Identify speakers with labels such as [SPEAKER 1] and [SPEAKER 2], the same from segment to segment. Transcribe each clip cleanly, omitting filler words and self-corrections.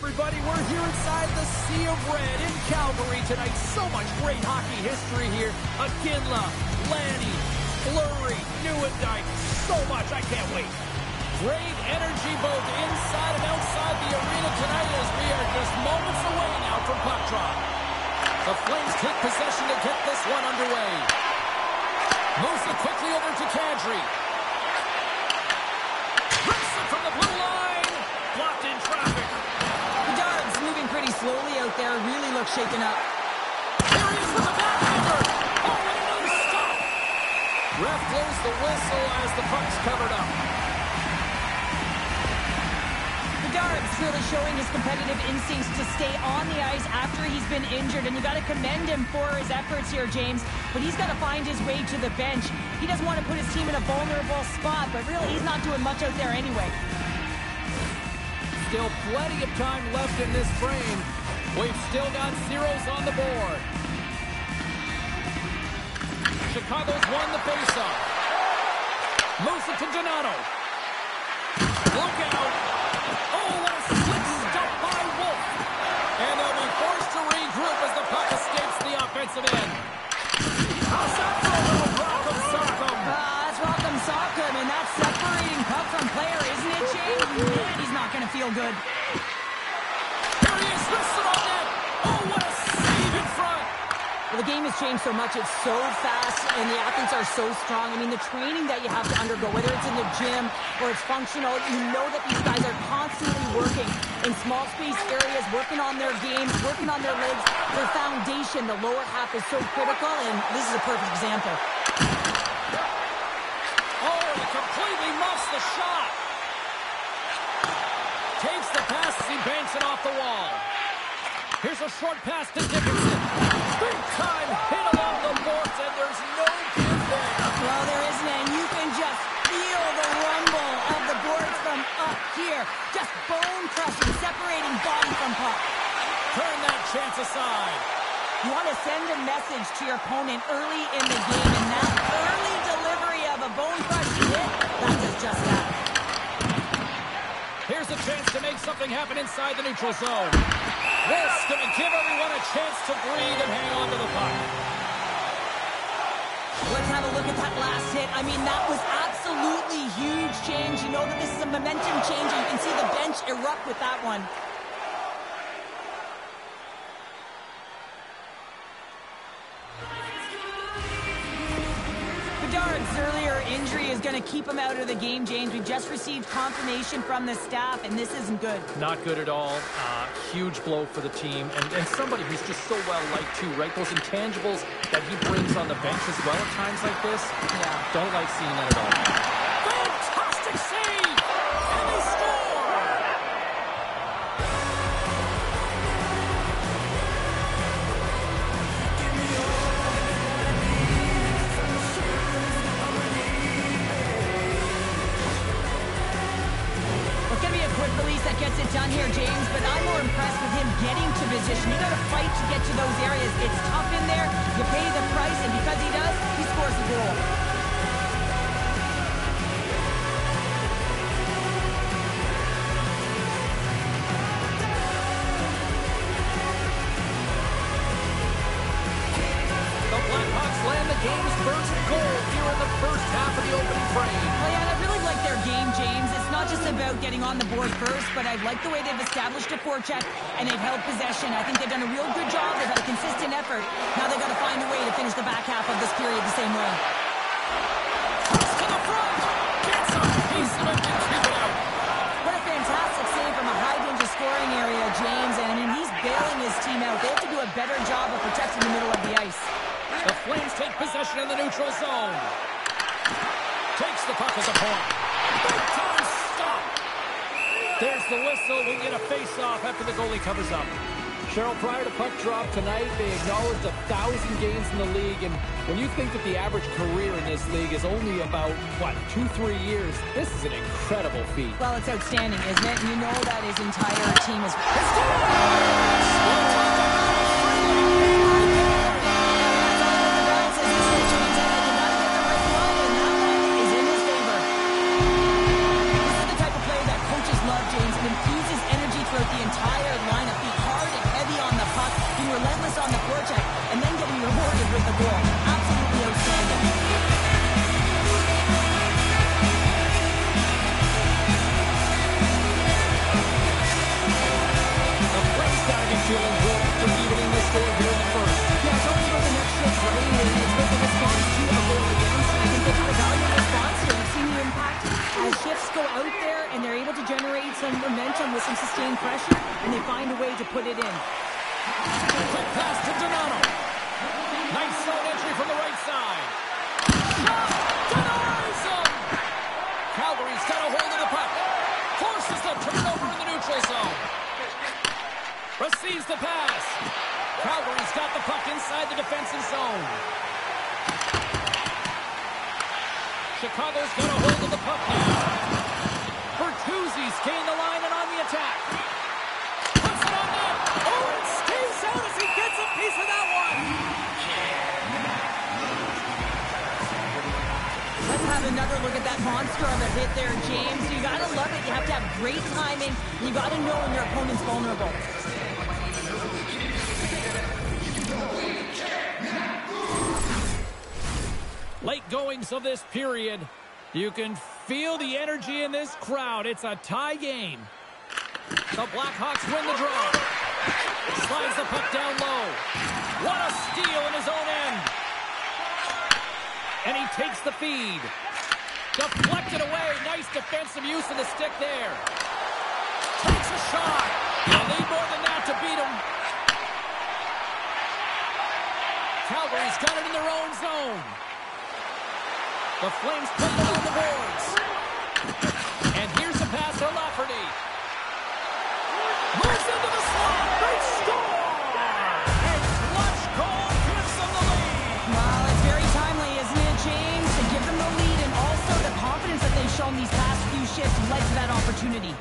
[SPEAKER 1] everybody. We're here inside the Sea of Red in Calgary tonight. So much great hockey history here. Aginla, Lanny, Fleury, Nieuwendyk. So much. I can't wait. Great energy both inside and outside the arena tonight as we are just moments away now from puck drop. The Flames take possession to get this one underway. Moves it quickly over to Kadri. Rips it from the blue line. Blocked in traffic.
[SPEAKER 2] Bedard's moving pretty slowly out there. Really looks shaken up.
[SPEAKER 1] There he is with the backhander. Oh, what another stop. Ref blows the whistle as the puck's covered up.
[SPEAKER 2] Bedard's really showing his competitive instincts to stay on the ice after he's been injured, and you got to commend him for his efforts here, James. But he's got to find his way to the bench. He doesn't want to put his team in a vulnerable spot, but really he's not doing much out there anyway.
[SPEAKER 1] Still plenty of time left in this frame. We've still got zeros on the board. Chicago's won the faceoff. Moves it to Donato. Look out. Oh, what a slick stop by Wolf. And they'll be forced to regroup as the puck escapes the offensive end. How's that for a little Rock'em Sock'em?
[SPEAKER 2] That's Rock'em Sock'em, and that's separating puck from player, isn't it, James? Man, he's not going to feel good.
[SPEAKER 1] Here he is, wristed on net. Oh, what a save in front.
[SPEAKER 2] Well, the game has changed so much. It's so fast, and the athletes are so strong. I mean, the training that you have to undergo, whether it's in the gym or it's functional, you know that these guys are constantly working in small space areas, working on their games, working on their legs. Their foundation, the lower half, is so critical, and this is a perfect example.
[SPEAKER 1] Oh, he completely muffs the shot. Takes the pass as he banks it off the wall. Here's a short pass to Dickinson. Big time hit along the boards, and there's no give there.
[SPEAKER 2] Well, there isn't, and you can just feel the rumble of the boards from up here. Just bone crushing, separating body from puck.
[SPEAKER 1] Turn that chance aside.
[SPEAKER 2] You want to send a message to your opponent early in the game, and that early delivery of a bone-crushing hit, that does just that.
[SPEAKER 1] Here's a chance to make something happen inside the neutral zone. This going to give everyone a chance to breathe and hang on to the puck.
[SPEAKER 2] Let's have a look at that last hit. I mean, that was absolutely huge change. You know that this is a momentum change, and you can see the bench erupt with that one. Bedard's earlier injury is going to keep him out of the game, James. We've just received confirmation from the staff, and this isn't good.
[SPEAKER 1] Not good at all. Huge blow for the team. And somebody who's just so well-liked, too, right? Those intangibles that he brings on the bench as well at times like this. Yeah. Don't like seeing that at all. Fantastic save! And they score!
[SPEAKER 2] Quick release that gets it done here, James, but I'm more impressed with him getting to position. You got to fight to get to those areas. It's tough in there. You pay the price, and because he does, he scores a goal.
[SPEAKER 1] The Blackhawks land the game's first goal here in the first half of the opening frame.
[SPEAKER 2] Well, yeah, I really like their game, James. It's not just about getting on the board first, but I like the way they've established a forecheck and they've held possession. I think they've done a real good job. They've had a consistent effort. Now they've got to find a way to finish the back half of this period the same way.
[SPEAKER 1] Toss to the front. Gets a piece of it and keep it out.
[SPEAKER 2] What a fantastic save from a high-danger scoring area, James. And I mean, he's bailing his team out. They have to do a better job of protecting the middle of the ice.
[SPEAKER 1] The Flames take possession in the neutral zone. Takes the puck at the point. Big time stop. There's the whistle. We get a face-off after the goalie covers up. Cheryl, prior to puck drop tonight, they acknowledged 1,000 games in the league. And when you think that the average career in this league is only about, 2-3 years, this is an incredible feat.
[SPEAKER 2] Well, it's outstanding, isn't it? And you know that his entire team is... throughout the entire able to generate some momentum with some sustained pressure, and they find a way to put it in.
[SPEAKER 1] Quick pass to Donato. Nice zone entry from the right side. Shot! Denies him! Calgary's got a hold of the puck. Forces the turnover in the neutral zone. Receives the pass. Calgary's got the puck inside the defensive zone. Chicago's got a hold of the puck now. Bertuzzi's gained the line and on the attack. Puts it on net. Oh, it stays out as he gets a piece of that one.
[SPEAKER 2] Let's have another look at that monster of a hit there, James. You gotta love it. You have to have great timing. You gotta know when your opponent's vulnerable.
[SPEAKER 1] Late goings of this period. You can feel the energy in this crowd. It's a tie game. The Blackhawks win the draw. Slides the puck down low. What a steal in his own end. And he takes the feed. Deflected away. Nice defensive use of the stick there. Takes a shot. You'll need more than that to beat him. Calgary's got it in their own zone. The Flames put it on the boards. And here's a pass to Lafferty. Moves into the slot. They score! A clutch goal gives them the lead.
[SPEAKER 2] Well, it's very timely, isn't it, James? To give them the lead and also the confidence that they've shown these past few shifts led to that opportunity.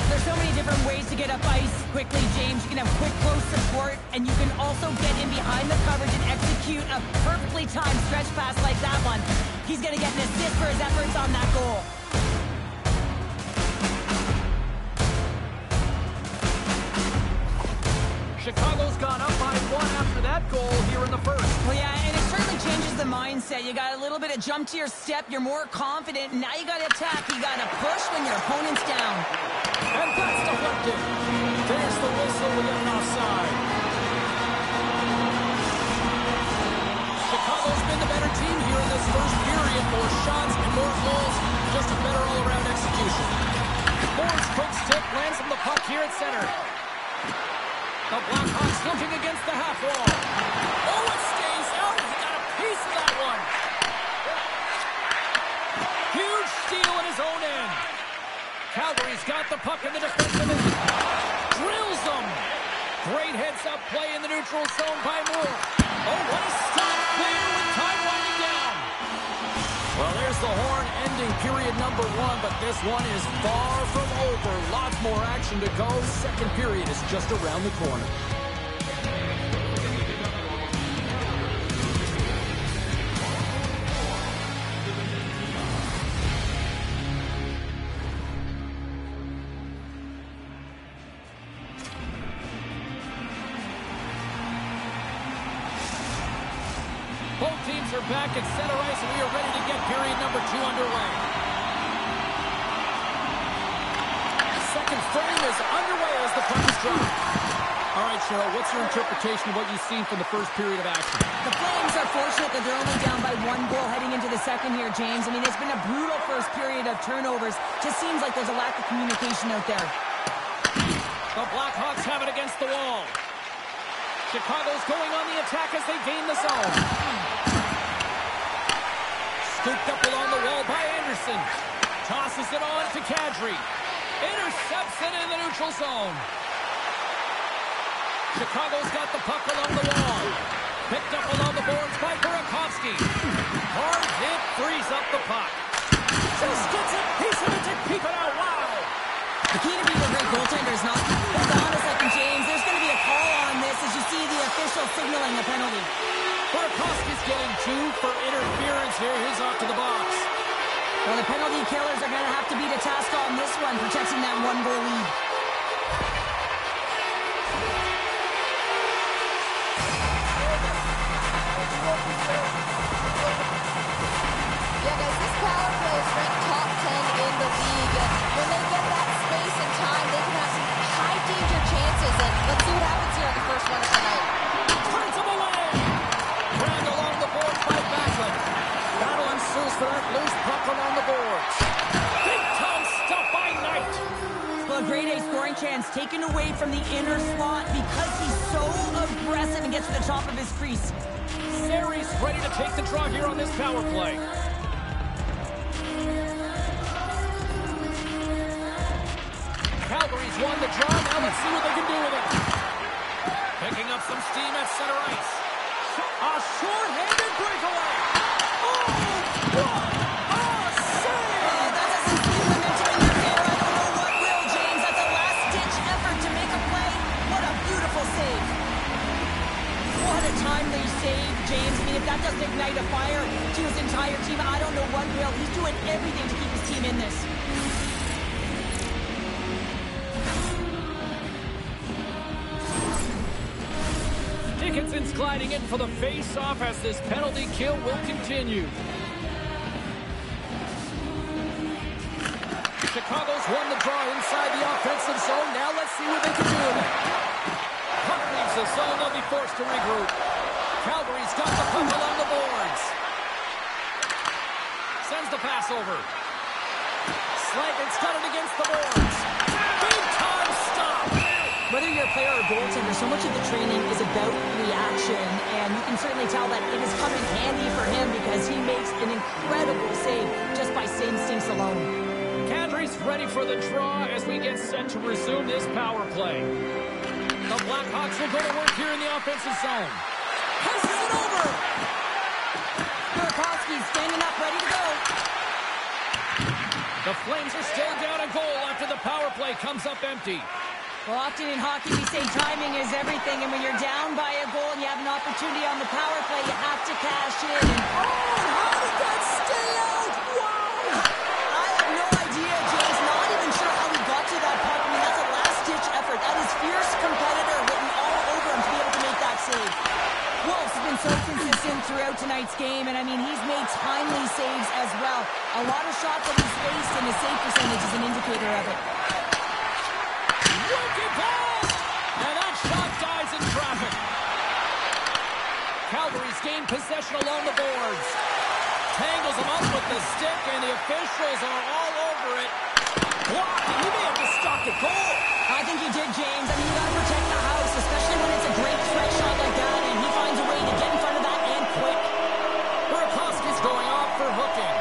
[SPEAKER 2] There's so many different ways to get up ice quickly, James. You can have quick, close support, and you can also get in behind the coverage and execute a perfectly timed stretch pass like that one. He's going to get an assist for his efforts on that goal.
[SPEAKER 1] Chicago's gone up by one after that goal here in the first.
[SPEAKER 2] Well, yeah, and it certainly changes the mindset. You got a little bit of jump to your step. You're more confident. Now you got to attack. You got to push when your opponent's down.
[SPEAKER 1] And that's deflected. There's the whistle. We get an offside. Chicago's been the better team here in this first period. More shots and more goals. Just a better all-around execution. Moore's quick stick lands from the puck here at center. The Blackhawks looking against the half wall. Oh, it stays out. He got a piece of that one. Huge steal in his own end. Calgary's got the puck in the defensive end. Drills them. Great heads-up play in the neutral zone by Moore. Oh, what a stop clear with time winding down. Well, there's the horn ending period number one, but this one is far from over. Lots more action to go. Second period is just around the corner. Both teams are back at center ice, and we are ready to get period number two underway. Second frame is underway as the puck is dropped. All right, Cheryl, what's your interpretation of what you've seen from the first period of action?
[SPEAKER 2] The Flames are fortunate that they're only down by one goal heading into the second here, James. I mean, it's been a brutal first period of turnovers. Just seems like there's a lack of communication out there.
[SPEAKER 1] The Blackhawks have it against the wall. Chicago's going on the attack as they gain the zone. Scooped up along the wall by Anderson. Tosses it on to Kadri. Intercepts it in the neutral zone. Chicago's got the puck along the wall. Picked up along the boards by Burakovsky. Hard hit, frees up the puck. Just gets a piece of it to keep it out. Wow!
[SPEAKER 2] The key to being a great goaltender is not... Hold on a second, James. There's going to be a call on this as you see the official signaling the penalty.
[SPEAKER 1] Burakovsky's getting two for interference here. He's off to the box.
[SPEAKER 2] Well, the penalty killers are going to have to beat a task on this one, protecting that one-goal lead.
[SPEAKER 3] Yeah, guys, this power play is ranked top 10 in the league. And when they get that space and time, they can have some high-danger chances. And let's see what happens here on the first one of the night.
[SPEAKER 1] Turns him away. Dragged along the boards by Backlund. Battle ensues for that loose puck along the boards. Big time
[SPEAKER 2] second chance taken away from the inner slot because he's so aggressive and gets to the top of his crease.
[SPEAKER 1] Zari's ready to take the draw here on this power play. Calgary's won the draw. Now let's see what they can do with it. Picking up some steam at center ice. A short-handed breakaway. Oh, what a save!
[SPEAKER 2] That doesn't seem momentum in your favor. I don't know what will, James. That's a last-ditch effort to make a play. What a beautiful save. What a timely save, James. I mean, if that doesn't ignite a fire to his entire team, I don't know what will. He's doing everything to keep his team in this.
[SPEAKER 1] Dickinson's gliding in for the face-off as this penalty kill will continue. Chicago's won the draw inside the offensive zone. Now let's see what they can do with it. Puck leaves the zone. They'll be forced to regroup. Calgary's got the puck along the boards. Sends the pass over. Slavic's got it against the boards. Big-time stop.
[SPEAKER 2] Whether you're a player or goaltender, so much of the training is about reaction, and you can certainly tell that it has come in handy for him because he makes an incredible save just by instincts alone.
[SPEAKER 1] Kadri's ready for the draw as we get set to resume this power play. The Blackhawks will go to work here in the offensive zone.
[SPEAKER 2] Passes it over! Burakovsky's standing up, ready to go.
[SPEAKER 1] The Flames are still down a goal after the power play comes up empty.
[SPEAKER 2] Well, often in hockey, we say timing is everything, and when you're down by a goal and you have an opportunity on the power play, you have to cash in. And, how did that stay out? Wow! I have no idea, James. Not even sure how he got to that puck. I mean, that's a last-ditch effort. That is fierce competitor written all over him to be able to make that save. Wolf's been so consistent throughout tonight's game, and I mean, he's made timely saves as well. A lot of shots that he's faced, and his save percentage is an indicator of it.
[SPEAKER 1] And that shot dies in traffic. Calgary's gained possession along the boards. Tangles him up with the stick, and the officials are all over it. Blocking. He may have just stopped a goal.
[SPEAKER 2] I think he did, James. I mean, you got to protect the house, especially when it's a great threat shot like that, and he finds a way to get in front of that and quick.
[SPEAKER 1] Burakovsky's going off for hooking.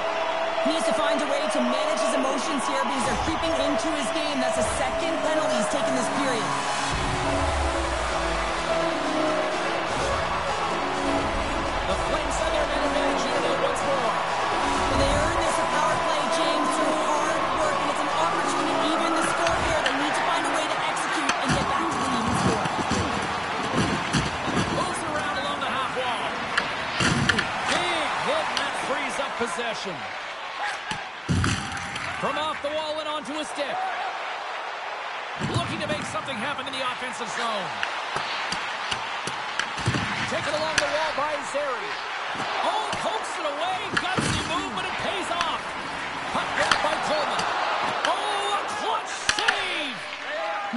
[SPEAKER 2] He needs to find a way to manage his emotions here because they're creeping into his game. That's the second penalty he's taken this period.
[SPEAKER 1] The Flames have their man advantage here once more.
[SPEAKER 2] Well, they earned this a power play, James, through hard work, and it's an opportunity to even the score here. They need to find a way to execute and get back to the even score.
[SPEAKER 1] Moves around along the half wall. Big hit, and that frees up possession. From off the wall and onto a stick. Looking to make something happen in the offensive zone. Taken along the wall by Zary. Oh, pokes it away. Gutsy move, but it pays off. Puck grab by Coleman. Oh, a clutch save.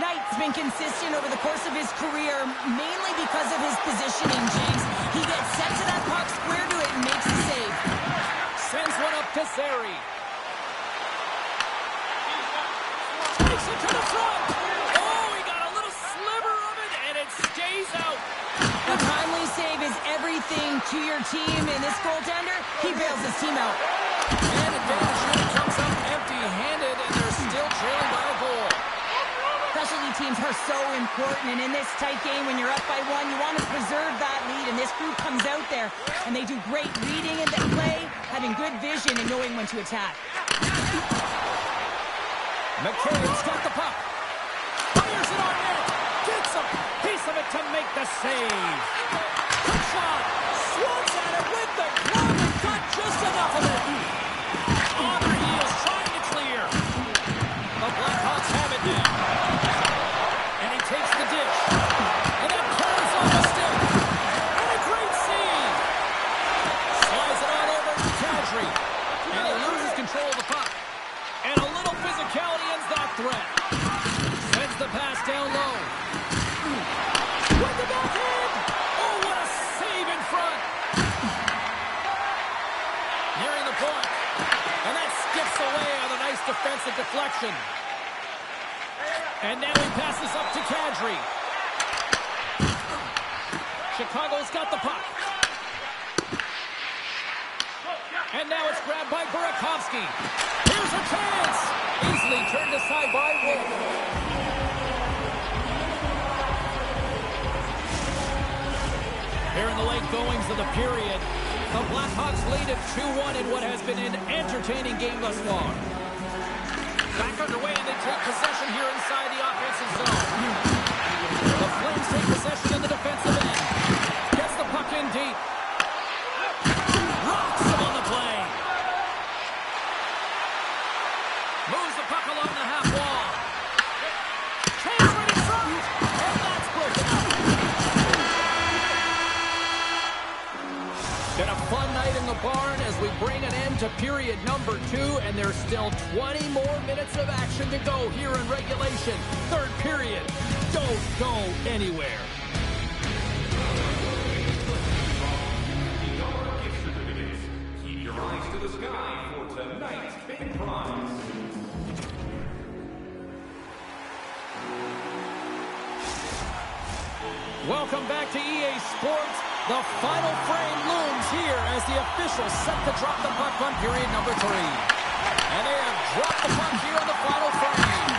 [SPEAKER 2] Knight's been consistent over the course of his career, mainly because of his positioning, James. He gets set to that puck, square to it, and makes the save.
[SPEAKER 1] Sends one up to Zary. Takes it to the front. Oh, he got a little sliver of it, and it stays out.
[SPEAKER 2] A timely save is everything to your team, and this goaltender, he bails his team out.
[SPEAKER 1] And advantage unit comes up empty-handed, and they're still trailing by a goal.
[SPEAKER 2] Specialty teams are so important, and in this tight game, when you're up by one, you want to preserve that lead, and this group comes out there, and they do great reading in the play, having good vision and knowing when to attack.
[SPEAKER 1] McCabe's got the puck. Fires it on net. Gets a piece of it to make the save. Good shot. Swats at it with the glove and got just enough of it. On their heels, trying to clear. The Blackhawks have it now. And he takes the dish. And then curves on the stick. And a great save. Slides it on over to Kadri. And he loses control of the puck. And a little physicality ends that threat. Sends the pass down low. With the backhand! Oh, what a save in front! Nearing the point. And that skips away on a nice defensive deflection. And now he passes up to Kadri. Chicago's got the puck. And now it's grabbed by Burakovsky. Here's a chance. Easily turned aside by Wolf. Here in the late goings of the period, the Blackhawks lead at 2-1 in what has been an entertaining game thus far. Back underway, and they take possession here inside the offensive zone. The Flames take possession in the defensive end. Gets the puck in deep. Rocks him on the play. Moves the puck along the half wall. Chance right in front. And that's broken up. Been a fun night in the barn as we bring an end to period number 2, and there's still 20 more minutes of action to go here in regulation. Third period. Don't go anywhere.
[SPEAKER 4] Keep your eyes to the sky for tonight's big prize.
[SPEAKER 1] Welcome back to EA Sports. The final frame looms here as the officials set to drop the puck on period number 3. And they have dropped the puck here on the final frame.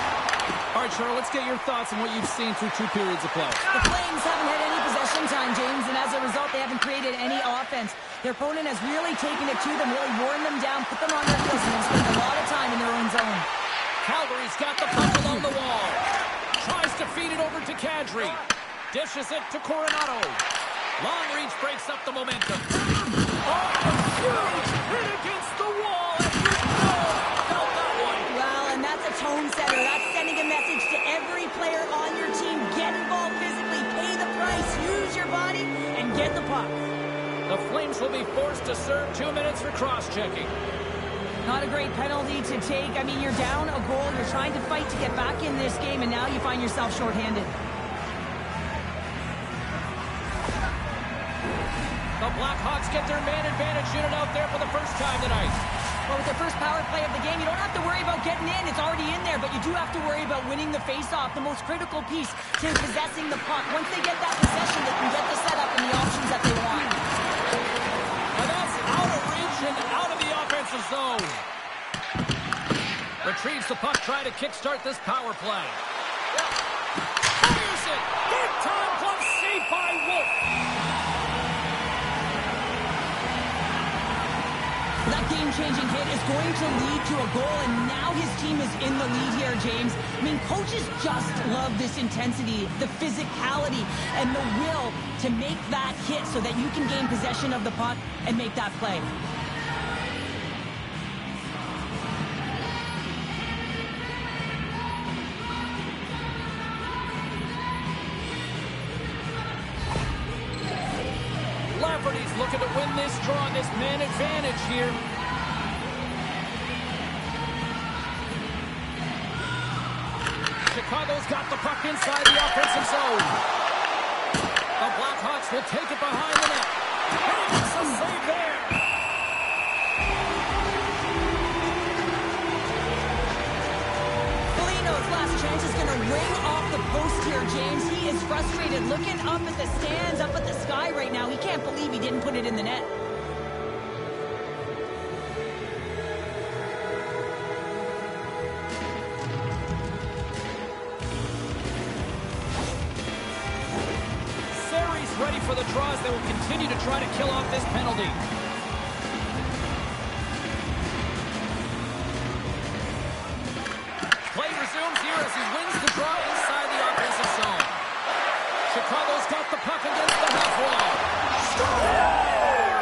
[SPEAKER 1] All right, Charlotte, let's get your thoughts on what you've seen through 2 periods of play.
[SPEAKER 2] The Flames haven't had any possession time, James, and as a result, they haven't created any offense. Their opponent has really taken it to them, really worn them down, put them on their heels, and they've spent a lot of time in their own zone.
[SPEAKER 1] Calgary's got the puck along the wall. Tries to feed it over to Kadri. Dishes it to Coronado. Long reach breaks up the momentum. Oh, huge hit against the wall. And you felt that one.
[SPEAKER 2] Well, and that's a tone setter. That's sending a message to every player on your team. Get involved physically, pay the price, use your body, and get the puck.
[SPEAKER 1] The Flames will be forced to serve 2 minutes for cross-checking.
[SPEAKER 2] Not a great penalty to take. I mean, you're down a goal. You're trying to fight to get back in this game, and now you find yourself shorthanded.
[SPEAKER 1] The Blackhawks get their man advantage unit out there for the first time tonight.
[SPEAKER 2] Well, with their first power play of the game, you don't have to worry about getting in. It's already in there, but you do have to worry about winning the face-off, the most critical piece to possessing the puck. Once they get that possession, they can get the setup and the options that they want.
[SPEAKER 1] And that's out of reach and out of the offensive zone. Retrieves the puck, trying to kickstart this power play. Fires it! Big time glove save by Wolf.
[SPEAKER 2] That game-changing hit is going to lead to a goal, and now his team is in the lead here, James. I mean, coaches just love this intensity, the physicality, and the will to make that hit so that you can gain possession of the puck and make that play.
[SPEAKER 1] Lafferty's looking to win this draw, this man advantage here. Chicago's got the puck inside the offensive zone. The Blackhawks will take it behind the net. And he makes a save there.
[SPEAKER 2] Foligno's last chance is going to ring off the post here, James. He is frustrated, looking up at the stands, up at the sky right now. He can't believe he didn't put it in the net.
[SPEAKER 1] Sari's ready for the draws. They will continue to try to kill off this penalty. Play resumes here as he wins the draw inside the offensive zone. Chicago's got the puck against the half wall.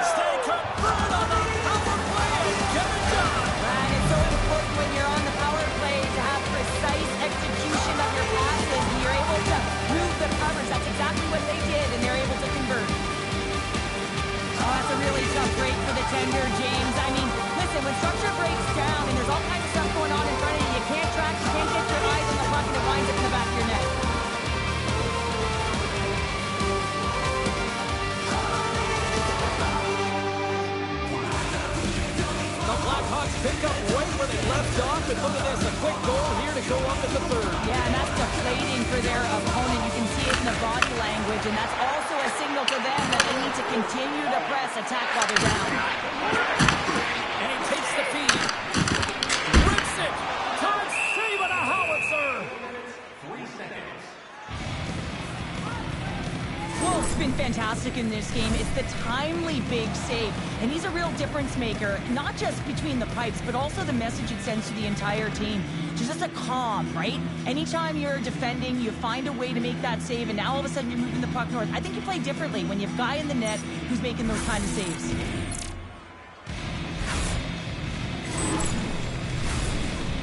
[SPEAKER 1] Stay confirmed on the power play and get it done.
[SPEAKER 2] And it's so important when you're on the power play to have precise execution of your passes, and you're able to move the coverage. That's exactly what they did, and they're able to convert. Oh, that's a really tough break for the tender, James. I mean, listen, when structure breaks down and there's all kinds of stuff going on in front of you, you can't track, you can't get your eyes on the puck, and it winds up in the back of your net.
[SPEAKER 1] The Blackhawks pick up right where they left off, and look at this, a quick goal here to go up in the third.
[SPEAKER 2] Yeah, and deflating for their opponent. You can see it in the body language, and that's also a signal to them that they need to continue to press, attack while they're down.
[SPEAKER 1] And he takes the feed. Rips it. Todd save on a howitzer.
[SPEAKER 4] 3 seconds.
[SPEAKER 2] Wolf's been fantastic in this game. It's the timely big save, and he's a real difference maker, not just between the pipes, but also the message it sends to the entire team. Just a calm, right? Anytime you're defending, you find a way to make that save, and now all of a sudden you're moving the puck north. I think you play differently when you have a guy in the net who's making those kind of saves.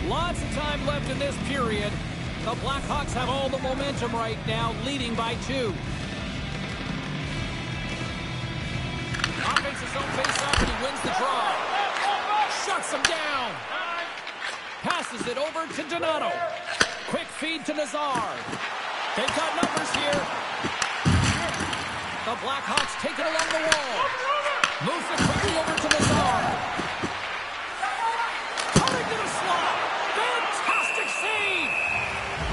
[SPEAKER 1] Lots of time left in this period. The Blackhawks have all the momentum right now, leading by 2. Offensive zone face-off, and he wins the draw. Shuts him down. Passes it over to Donato. Quick feed to Nazar. They've got numbers here. The Blackhawks take it along the wall. Moves it quickly over to Nazar. Coming to the slot. Fantastic save.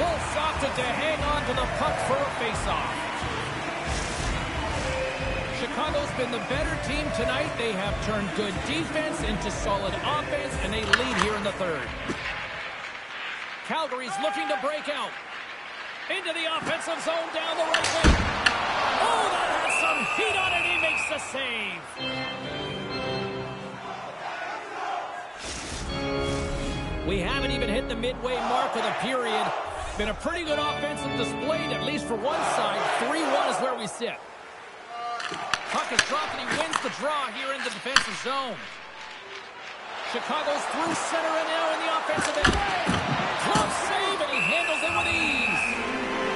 [SPEAKER 1] Wolves opted to hang on to the puck for a face-off. Chicago's been the better team tonight. They have turned good defense into solid offense, and they lead here in the third. Calgary's looking to break out. Into the offensive zone down the right wing. Oh, that has some heat on it. He makes the save. We haven't even hit the midway mark of the period. Been a pretty good offensive display, at least for one side. 3-1 is where we sit. Puck is dropped, and he wins the draw here in the defensive zone. Chicago's through center and now in the offensive end. Close save, and he handles it with ease.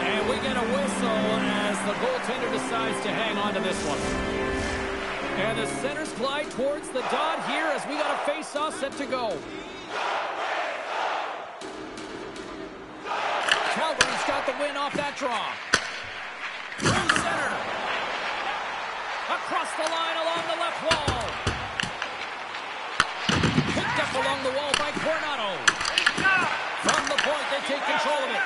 [SPEAKER 1] And we get a whistle as the goaltender decides to hang on to this one. And the centers glide towards the dot here as we got a face-off set to go. Calgary's got the win off that draw. Through center. Across the line along the left wall. Picked up along the wall by Coronado. From the point, they take control of it.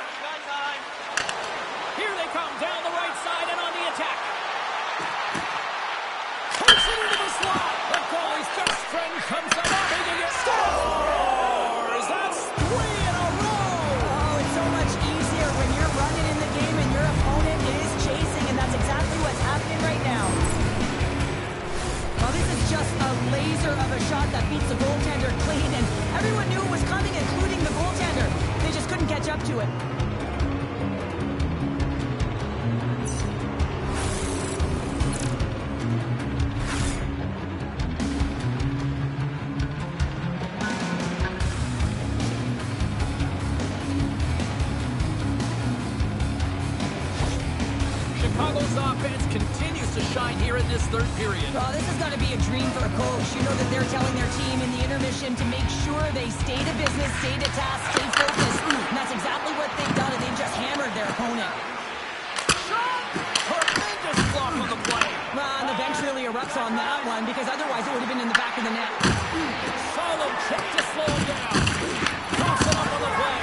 [SPEAKER 1] Here they come down the right side and on the attack. Takes it into the slot. The goalie's best friend comes up. Making it scores. That's 3 in a row.
[SPEAKER 2] Oh, it's so much easier when you're running in the game and your opponent is chasing, and that's exactly what's happening right now. Well, this is just a laser of a shot that beats the goaltender clean, and everyone knew it was coming, including the goaltender. They just couldn't catch up to it.
[SPEAKER 1] Chicago's offense continues to shine here in this third period.
[SPEAKER 2] Well, this has got to be a dream for a coach. You know that they're telling their team in the intermission to make sure they stay to business, stay to task, stay focused. And that's exactly what they've done, and they've just hammered their opponent.
[SPEAKER 1] Tremendous block on the play.
[SPEAKER 2] Well, and the bench really erupts on that one, because otherwise it would have been in the back of the net.
[SPEAKER 1] Solid check to slow him down. Cross it up on the play.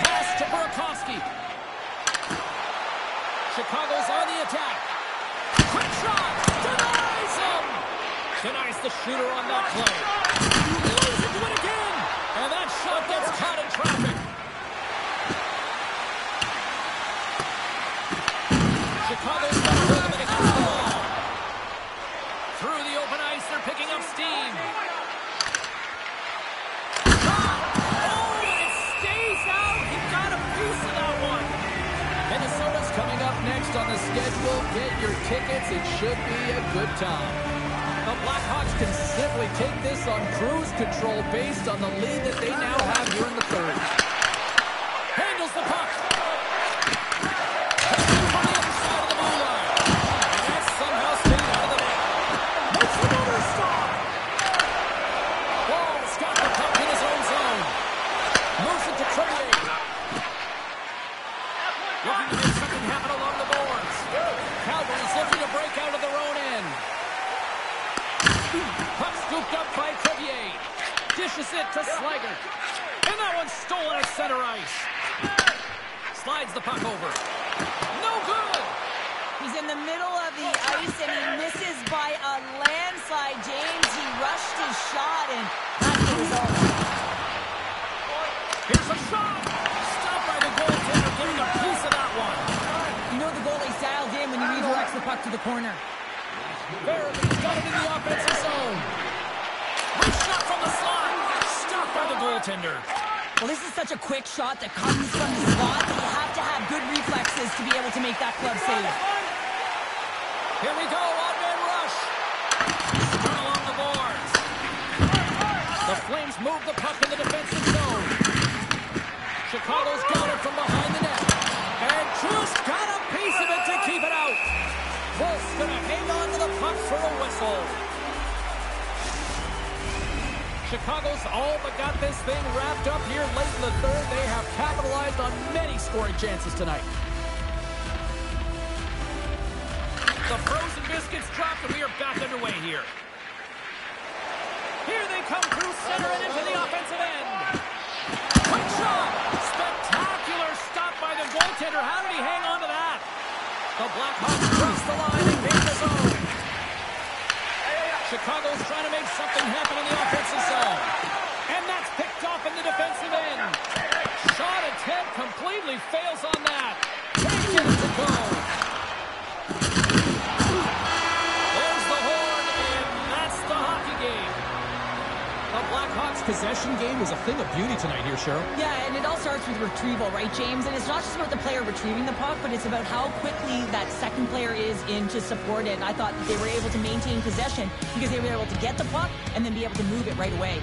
[SPEAKER 1] Pass to Burakovsky. Chicago's on the attack. Quick shot. Denies him. Denies the shooter on that play. Loses it to it again. And that shot gets caught in traffic. Chicago's got a hold of it against the wall. Through the open ice, they're picking up steam. Oh, and it stays out. He got a piece of that one. Minnesota's coming up next on the schedule. Get your tickets. It should be a good time. The Blackhawks can simply take this on cruise control based on the lead that they now have here in the third. Handles the puck. On the other side of the blue line. And that somehow stayed out of the net. Makes another stop. Wall's got the puck in his own zone. Moves it to Trevier. Looking to make something happen along the boards. Calgary's looking to break out of their own end. Puck scooped up by Trevier. Dishes it to Slager. And that one's stolen at center ice. slides the puck over. No good!
[SPEAKER 2] He's in the middle of the ice, and he misses by a landslide, James. He rushed his shot, and that's the result.
[SPEAKER 1] Here's a shot! Stopped by the goaltender, getting a piece of that one.
[SPEAKER 2] You know the goalie's dialed in when he redirects the puck to the corner.
[SPEAKER 1] Barely's got it in the offensive zone. Wrist shot from the slot. Stopped by the goaltender.
[SPEAKER 2] Well, this is such a quick shot that comes from the slot that you have to have good reflexes to be able to make that club save.
[SPEAKER 1] Here we go, odd-man rush. Run along the boards. The Flames move the puck in the defensive zone. Chicago's got it from behind the net. And just got a piece of it to keep it out. Wolf's gonna hang on to the puck for a whistle. Chicago's all but got this thing wrapped up here late in the third. They have capitalized on many scoring chances tonight. The frozen biscuits dropped, and we are back underway here. Here they come through center and into the offensive end. Quick shot! Spectacular stop by the goaltender. How did he hang on to that? The Blackhawks cross the line and gain the zone. Chicago's trying to make something happen in the offensive zone. And that's picked off in the defensive end. Shot attempt completely fails on that. Can't get it to go. There's the horn, and that's the hockey game. The Blackhawks possession game is a thing of beauty tonight here, Cheryl.
[SPEAKER 2] Yeah, and it all starts with retrieval, right, James? And it's not just about the player retrieving the puck, but it's about how quickly that second player is in to support it. And I thought they were able to maintain possession because they were able to get the puck and then be able to move it right away.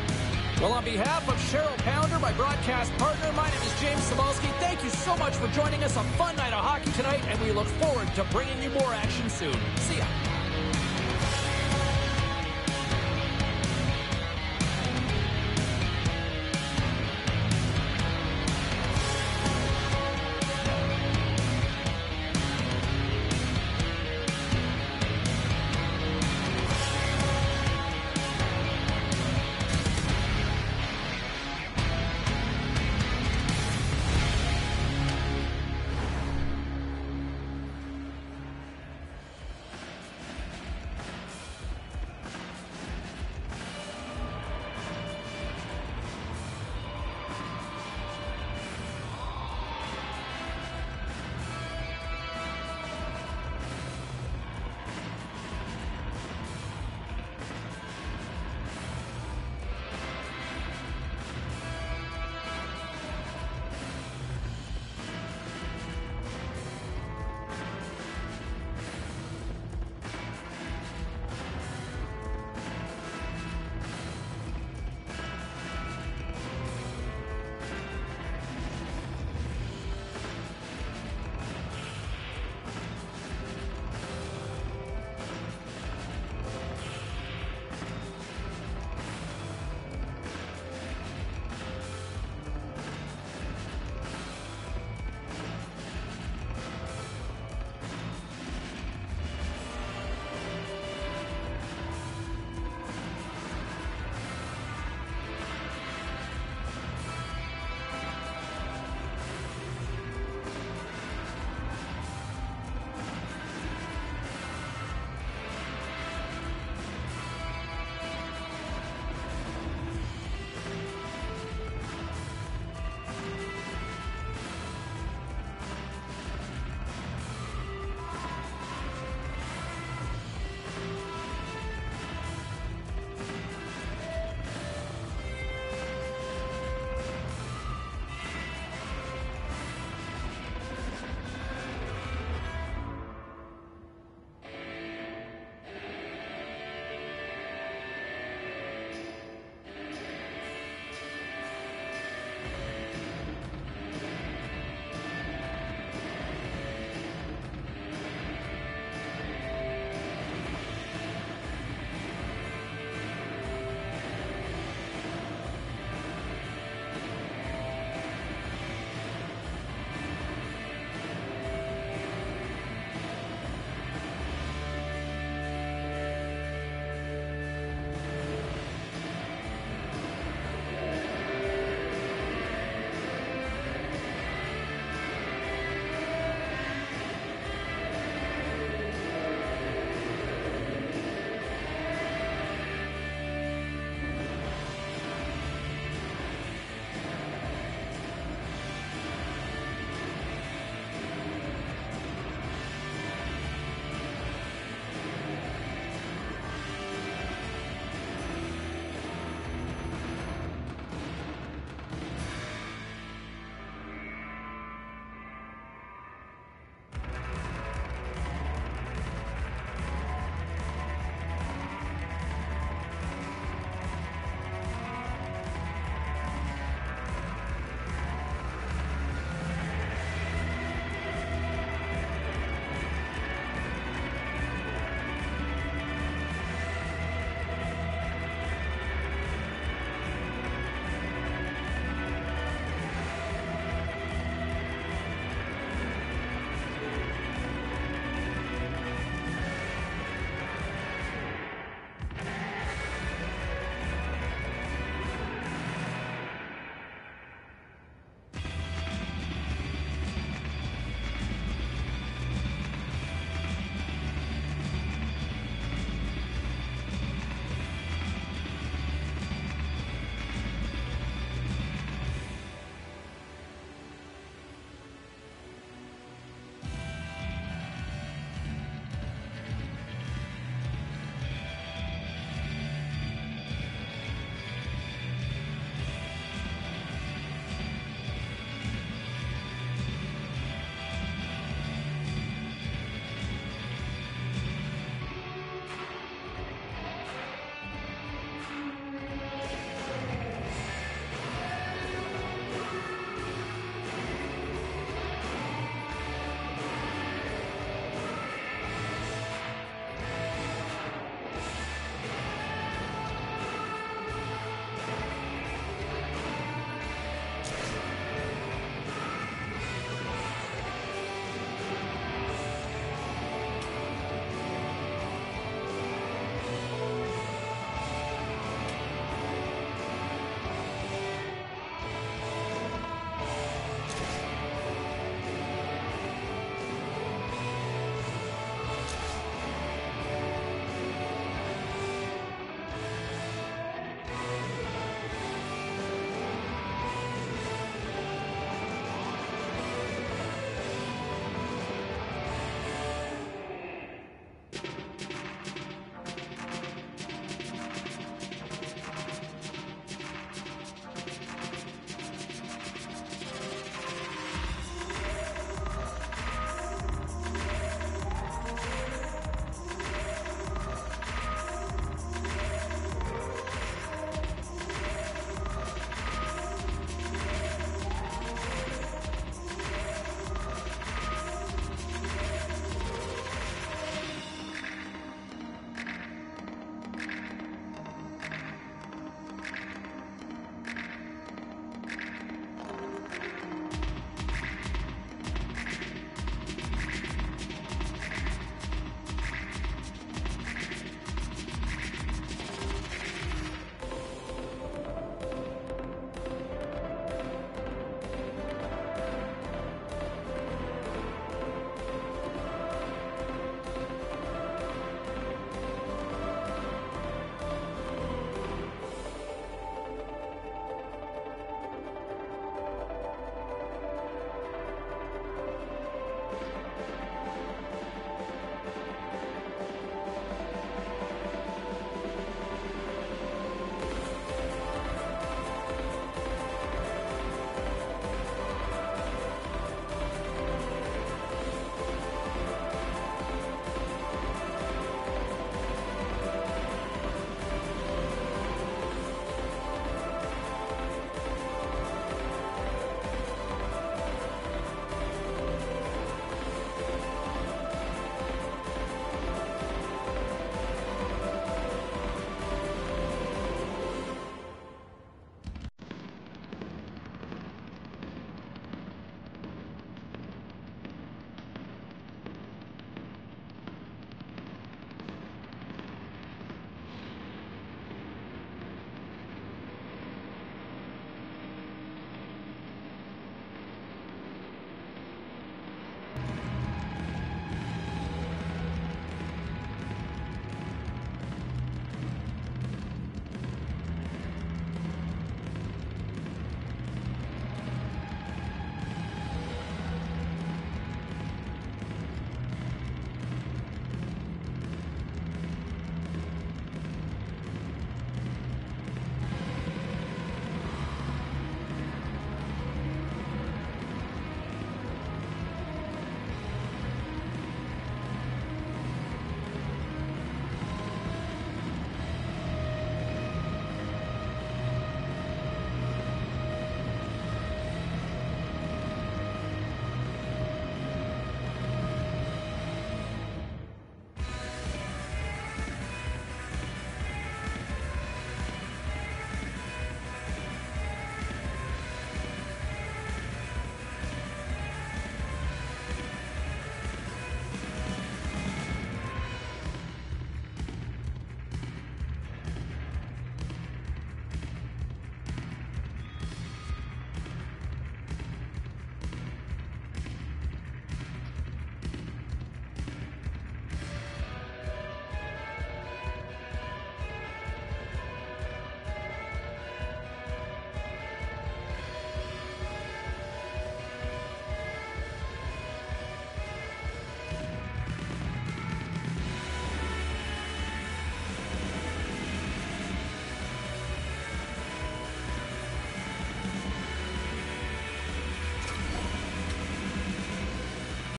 [SPEAKER 1] Well, on behalf of Cheryl Pounder, my broadcast partner, my name is James Cebulski. Thank you so much for joining us. A fun night of hockey tonight, and we look forward to bringing you more action soon. See ya.